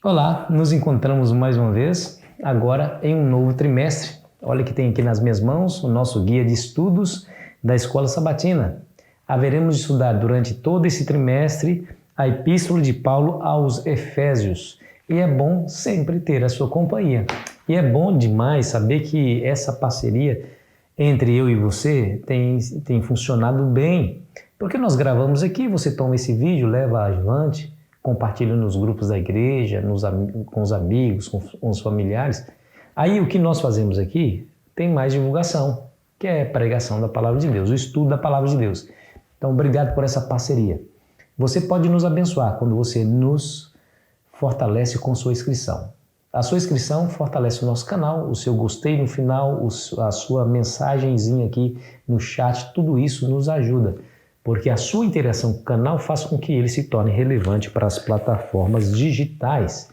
Olá, nos encontramos mais uma vez, agora em um novo trimestre. Olha que tem aqui nas minhas mãos o nosso guia de estudos da Escola Sabatina. Haveremos de estudar durante todo esse trimestre a Epístola de Paulo aos Efésios. E é bom sempre ter a sua companhia. E é bom demais saber que essa parceria entre eu e você tem funcionado bem. Porque nós gravamos aqui, você toma esse vídeo, leva adiante, compartilha nos grupos da igreja, com os amigos, com os familiares. Aí o que nós fazemos aqui tem mais divulgação, que é a pregação da Palavra de Deus, o estudo da Palavra de Deus. Então, obrigado por essa parceria. Você pode nos abençoar quando você nos fortalece com sua inscrição. A sua inscrição fortalece o nosso canal, o seu gostei no final, a sua mensagenzinha aqui no chat, tudo isso nos ajuda, porque a sua interação com o canal faz com que ele se torne relevante para as plataformas digitais.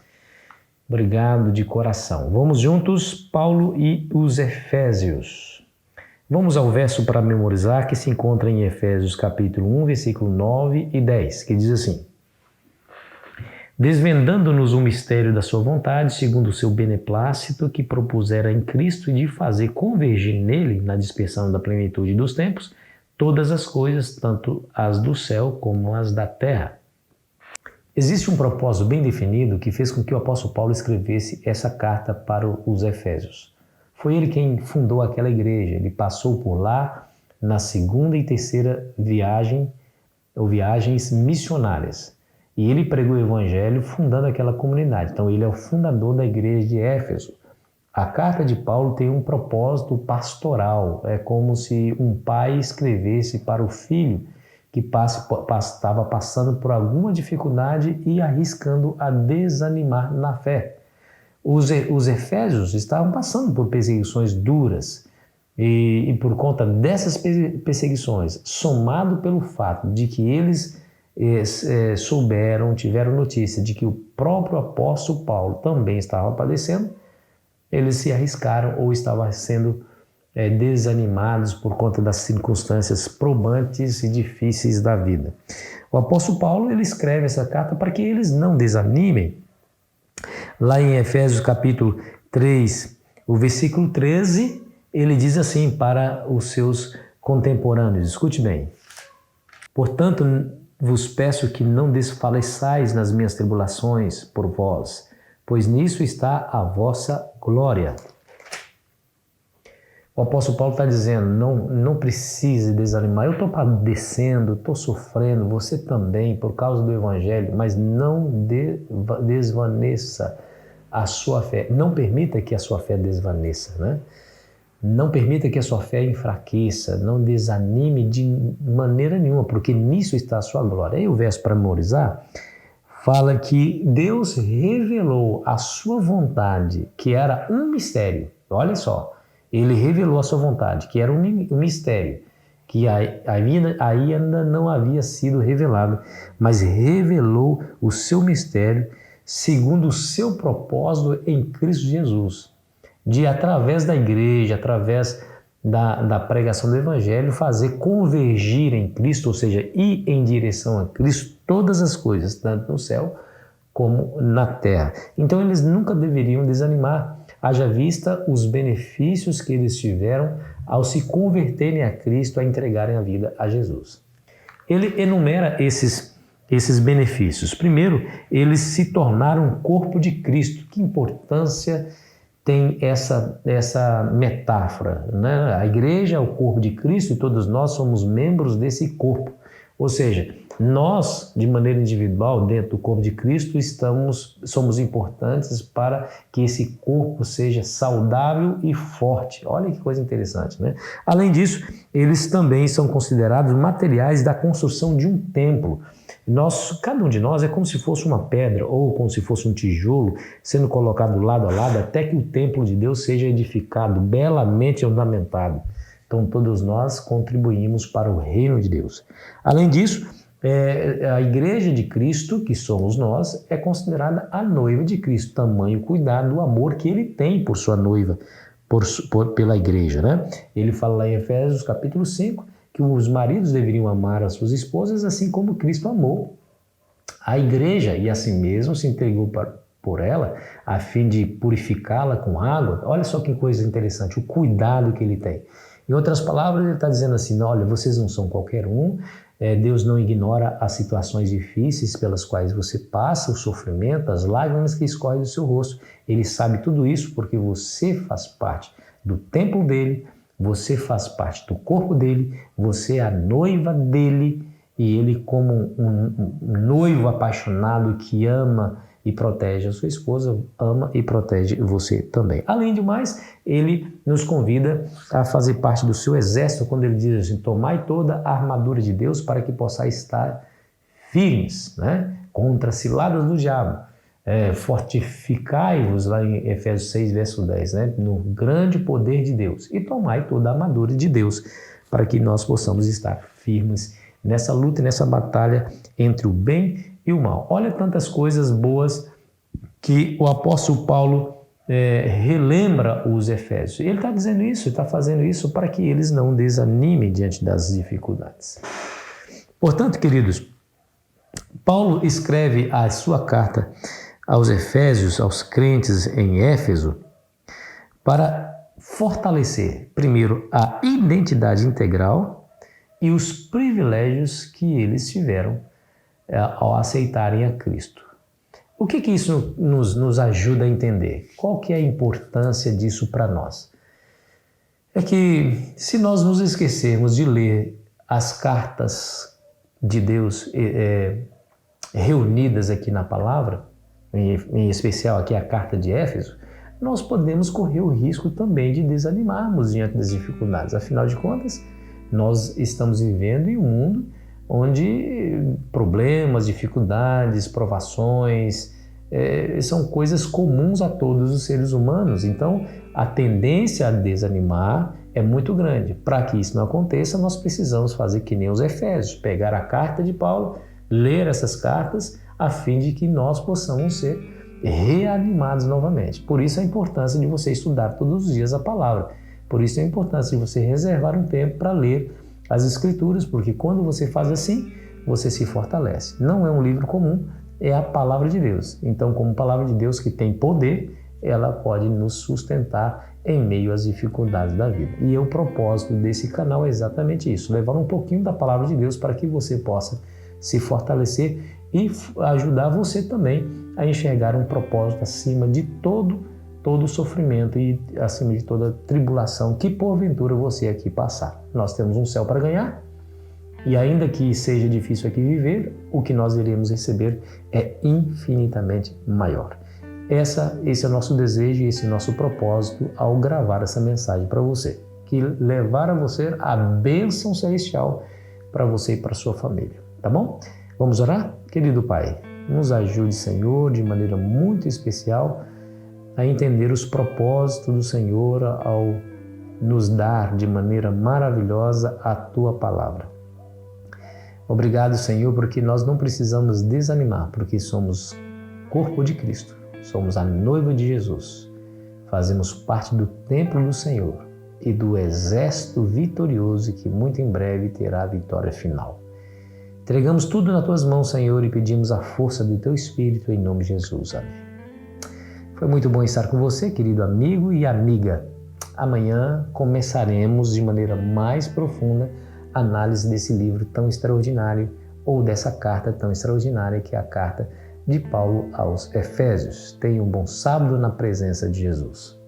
Obrigado de coração. Vamos juntos, Paulo e os Efésios. Vamos ao verso para memorizar que se encontra em Efésios capítulo 1, versículo 9 e 10, que diz assim: desvendando-nos o mistério da sua vontade, segundo o seu beneplácito, que propusera em Cristo de fazer convergir nele, na dispersão da plenitude dos tempos, todas as coisas, tanto as do céu como as da terra. Existe um propósito bem definido que fez com que o apóstolo Paulo escrevesse essa carta para os Efésios. Foi ele quem fundou aquela igreja, ele passou por lá na segunda e terceira viagem, ou viagens missionárias. E ele pregou o evangelho fundando aquela comunidade. Então ele é o fundador da igreja de Éfeso. A carta de Paulo tem um propósito pastoral. É como se um pai escrevesse para o filho que estava passando por alguma dificuldade e arriscando a desanimar na fé. Os Efésios estavam passando por perseguições duras. E por conta dessas perseguições, somado pelo fato de que eles tiveram notícia de que o próprio apóstolo Paulo também estava padecendo, eles se arriscaram ou estavam sendo desanimados por conta das circunstâncias probantes e difíceis da vida. O apóstolo Paulo ele escreve essa carta para que eles não desanimem. Lá em Efésios capítulo 3, o versículo 13, ele diz assim para os seus contemporâneos, escute bem: portanto, vos peço que não desfaleçais nas minhas tribulações por vós, pois nisso está a vossa glória. O apóstolo Paulo está dizendo, não precise desanimar. Eu estou padecendo, estou sofrendo, você também, por causa do evangelho, mas não desvaneça a sua fé. Não permita que a sua fé desvaneça, né? Não permita que a sua fé enfraqueça, não desanime de maneira nenhuma, porque nisso está a sua glória. Aí o verso para memorizar fala que Deus revelou a sua vontade, que era um mistério. Olha só, ele revelou a sua vontade, que era um mistério, que ainda não havia sido revelado, mas revelou o seu mistério segundo o seu propósito em Cristo Jesus. De através da igreja, através da pregação do evangelho, fazer convergir em Cristo, ou seja, ir em direção a Cristo, todas as coisas, tanto no céu como na terra. Então eles nunca deveriam desanimar, haja vista os benefícios que eles tiveram ao se converterem a Cristo, a entregarem a vida a Jesus. Ele enumera esses benefícios. Primeiro, eles se tornaram um corpo de Cristo. Que importância tem essa metáfora, né? A igreja é o corpo de Cristo e todos nós somos membros desse corpo. Ou seja, nós, de maneira individual, dentro do corpo de Cristo, somos importantes para que esse corpo seja saudável e forte. Olha que coisa interessante, né? Além disso, eles também são considerados materiais da construção de um templo. Cada um de nós é como se fosse uma pedra ou como se fosse um tijolo sendo colocado lado a lado até que o templo de Deus seja edificado, belamente ornamentado. Então todos nós contribuímos para o reino de Deus. Além disso, a igreja de Cristo, que somos nós, é considerada a noiva de Cristo. Tamanho cuidado, o amor que ele tem por sua noiva, pela igreja, né? Ele fala lá em Efésios capítulo 5, que os maridos deveriam amar as suas esposas assim como Cristo amou a igreja e assim mesmo se entregou por ela, a fim de purificá-la com água. Olha só que coisa interessante, o cuidado que ele tem. Em outras palavras, ele está dizendo assim, olha, vocês não são qualquer um, Deus não ignora as situações difíceis pelas quais você passa, o sofrimento, as lágrimas que escorrem do seu rosto. Ele sabe tudo isso porque você faz parte do templo dele, você faz parte do corpo dele, você é a noiva dele, e ele, como um noivo apaixonado que ama e protege a sua esposa, ama e protege você também. Além de mais, ele nos convida a fazer parte do seu exército, quando ele diz assim, tomai toda a armadura de Deus para que possais estar firmes, né? Contra as ciladas do diabo. Fortificai-vos, lá em Efésios 6, verso 10, né? No grande poder de Deus. E tomai toda a armadura de Deus para que nós possamos estar firmes nessa luta e nessa batalha entre o bem e o mal. Olha tantas coisas boas que o apóstolo Paulo relembra os Efésios. Ele está dizendo isso, está fazendo isso para que eles não desanimem diante das dificuldades. Portanto, queridos, Paulo escreve a sua carta aos Efésios, aos crentes em Éfeso, para fortalecer, primeiro, a identidade integral e os privilégios que eles tiveram ao aceitarem a Cristo. O que isso nos ajuda a entender? Qual que é a importância disso para nós? É que se nós nos esquecermos de ler as cartas de Deus reunidas aqui na palavra, em especial aqui a carta de Éfeso, nós podemos correr o risco também de desanimarmos diante das dificuldades. Afinal de contas, nós estamos vivendo em um mundo onde problemas, dificuldades, provações são coisas comuns a todos os seres humanos. Então, a tendência a desanimar é muito grande. Para que isso não aconteça, nós precisamos fazer que nem os Efésios, pegar a carta de Paulo, ler essas cartas, a fim de que nós possamos ser reanimados novamente. Por isso a importância de você estudar todos os dias a palavra. Por isso a importância de você reservar um tempo para ler as Escrituras, porque quando você faz assim, você se fortalece. Não é um livro comum, é a palavra de Deus. Então, como palavra de Deus que tem poder, ela pode nos sustentar em meio às dificuldades da vida. E o propósito desse canal é exatamente isso, levar um pouquinho da palavra de Deus para que você possa se fortalecer e ajudar você também a enxergar um propósito acima de todo sofrimento e acima de toda tribulação que porventura você aqui passar. Nós temos um céu para ganhar e ainda que seja difícil aqui viver, o que nós iremos receber é infinitamente maior. Esse é o nosso desejo e esse é o nosso propósito ao gravar essa mensagem para você, que levar a você a bênção celestial para você e para sua família, tá bom? Vamos orar? Querido Pai, nos ajude, Senhor, de maneira muito especial a entender os propósitos do Senhor ao nos dar de maneira maravilhosa a Tua palavra. Obrigado, Senhor, porque nós não precisamos desanimar, porque somos corpo de Cristo, somos a noiva de Jesus, fazemos parte do templo do Senhor e do exército vitorioso que muito em breve terá a vitória final. Entregamos tudo nas Tuas mãos, Senhor, e pedimos a força do Teu Espírito em nome de Jesus. Amém. Foi muito bom estar com você, querido amigo e amiga. Amanhã começaremos de maneira mais profunda a análise desse livro tão extraordinário ou dessa carta tão extraordinária que é a carta de Paulo aos Efésios. Tenha um bom sábado na presença de Jesus.